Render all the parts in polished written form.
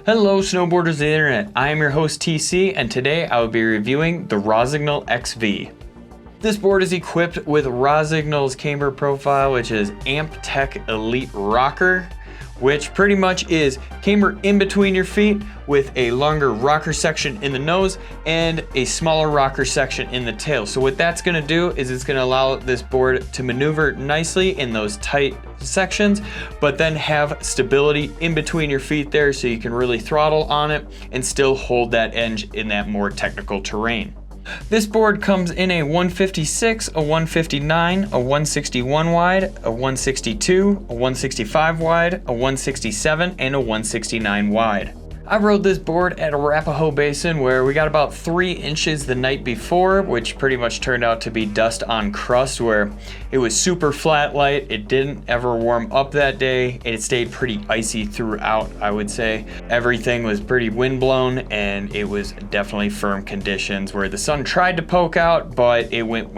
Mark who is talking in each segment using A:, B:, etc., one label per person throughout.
A: Hello snowboarders of the internet, I am your host TC and today I will be reviewing the Rossignol XV. This board is equipped with Rossignol's camber profile, which is Amp Tech Elite Rocker, which pretty much is camber in between your feet with a longer rocker section in the nose and a smaller rocker section in the tail. So what that's gonna do is it's gonna allow this board to maneuver nicely in those tight sections, but then have stability in between your feet there so you can really throttle on it and still hold that edge in that more technical terrain. This board comes in a 156, a 159, a 161 wide, a 162, a 165 wide, a 167, and a 169 wide. I rode this board at Arapahoe Basin where we got about 3 inches the night before, which pretty much turned out to be dust on crust, where it was super flat light. It didn't ever warm up that day. It stayed pretty icy throughout, I would say. Everything was pretty windblown and it was definitely firm conditions where the sun tried to poke out, but it went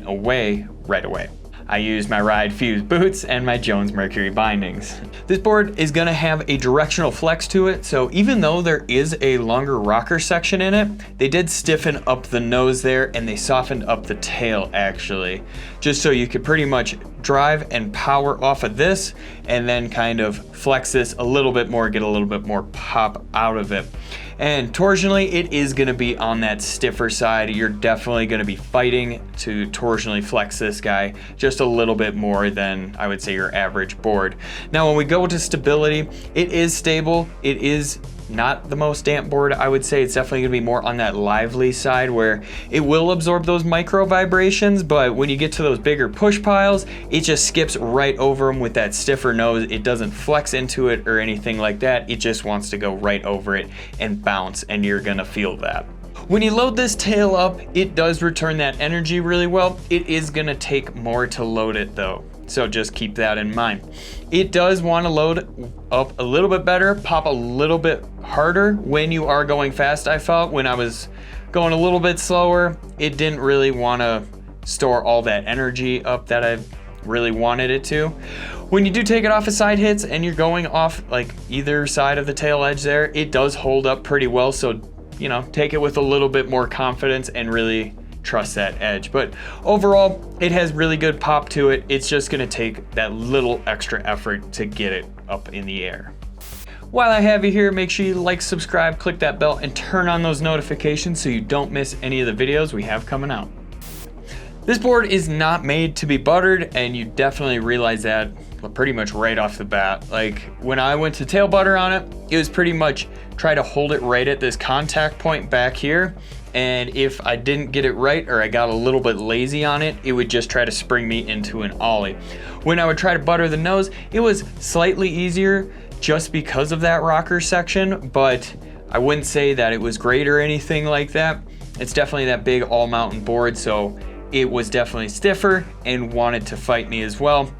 A: away right away. I used my Ride Fuse boots and my Jones Mercury bindings. This board is gonna have a directional flex to it, so even though there is a longer rocker section in it, they did stiffen up the nose there and they softened up the tail actually, just so you could pretty much drive and power off of this and then kind of flex this a little bit more, get a little bit more pop out of it. And torsionally, it is gonna be on that stiffer side. You're definitely gonna be fighting to torsionally flex this guy just a little bit more than I would say your average board. Now, when we go to stability, it is stable. It is not the most damp board. I would say it's definitely gonna be more on that lively side where it will absorb those micro vibrations, but when you get to those bigger push piles, it just skips right over them with that stiffer nose. It doesn't flex into it or anything like that. It just wants to go right over it and bounce, and you're gonna feel that. When you load this tail up, it does return that energy really well. It is gonna take more to load it though, so just keep that in mind. It does want to load up a little bit better, pop a little bit harder when you are going fast. I felt when I was going a little bit slower, it didn't really want to store all that energy up that I really wanted it to. When you do take it off of side hits and you're going off like either side of the tail edge there, it does hold up pretty well, so you know, take it with a little bit more confidence and really trust that edge. But overall, it has really good pop to it. It's just gonna take that little extra effort to get it up in the air. While I have you here, make sure you like, subscribe, click that bell, and turn on those notifications so you don't miss any of the videos we have coming out. This board is not made to be buttered, and you definitely realize that pretty much right off the bat. Like when I went to tail butter on it, it was pretty much try to hold it right at this contact point back here. And if I didn't get it right or I got a little bit lazy on it, it would just try to spring me into an ollie. When I would try to butter the nose, it was slightly easier just because of that rocker section, but I wouldn't say that it was great or anything like that. It's definitely that big all mountain board, so it was definitely stiffer and wanted to fight me as well.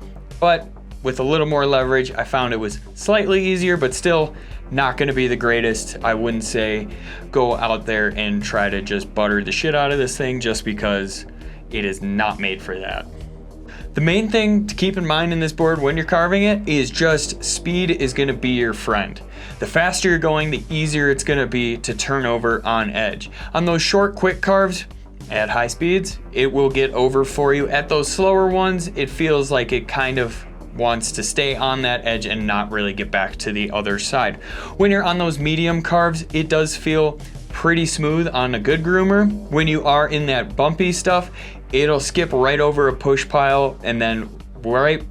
A: But with a little more leverage, I found it was slightly easier, but still not gonna be the greatest. I wouldn't say go out there and try to just butter the shit out of this thing just because it is not made for that. The main thing to keep in mind in this board when you're carving it is just speed is gonna be your friend. The faster you're going, the easier it's gonna be to turn over on edge. On those short, quick carves, at high speeds, it will get over for you. At those slower ones, it feels like it kind of wants to stay on that edge and not really get back to the other side. When you're on those medium carves, it does feel pretty smooth on a good groomer. When you are in that bumpy stuff, it'll skip right over a push pile, and then right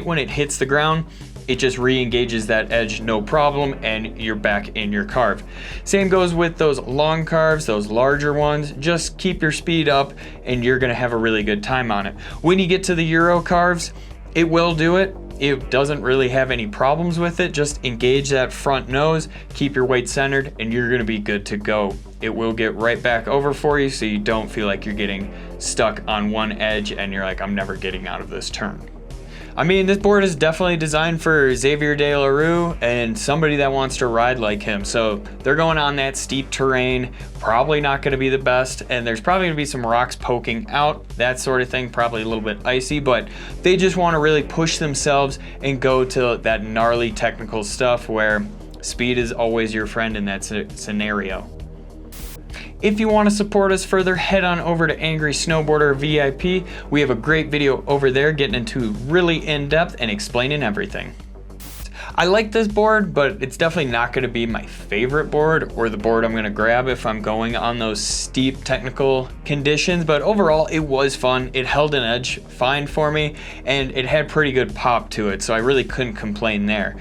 A: when it hits the ground, it just re-engages that edge no problem, and you're back in your carve. Same goes with those long carves, those larger ones. Just keep your speed up and you're gonna have a really good time on it. When you get to the Euro carves, it will do it. It doesn't really have any problems with it. Just engage that front nose, keep your weight centered, and you're gonna be good to go. It will get right back over for you so you don't feel like you're getting stuck on one edge and you're like, I'm never getting out of this turn. I mean, this board is definitely designed for Xavier De La Rue and somebody that wants to ride like him. So they're going on that steep terrain, probably not gonna be the best, and there's probably gonna be some rocks poking out, that sort of thing, probably a little bit icy, but they just wanna really push themselves and go to that gnarly technical stuff where Speed is always your friend in that scenario. If you want to support us further, head on over to Angry Snowboarder VIP. We have a great video over there getting into really in-depth and explaining everything. I like this board, but it's definitely not going to be my favorite board or the board I'm going to grab if I'm going on those steep technical conditions. But overall, it was fun. It held an edge fine for me, and it had pretty good pop to it, so I really couldn't complain there.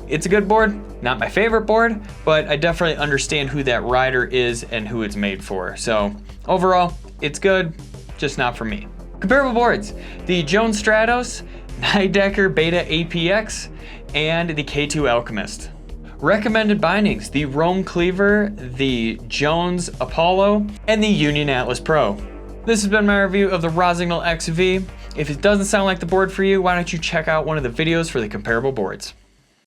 A: It's a good board, not my favorite board, but I definitely understand who that rider is and who it's made for. So overall, it's good, just not for me. Comparable boards, the Jones Stratos, Nidecker Beta APX, and the K2 Alchemist. Recommended bindings, the Rome Cleaver, the Jones Apollo, and the Union Atlas Pro. This has been my review of the Rossignol XV. If it doesn't sound like the board for you, why don't you check out one of the videos for the comparable boards.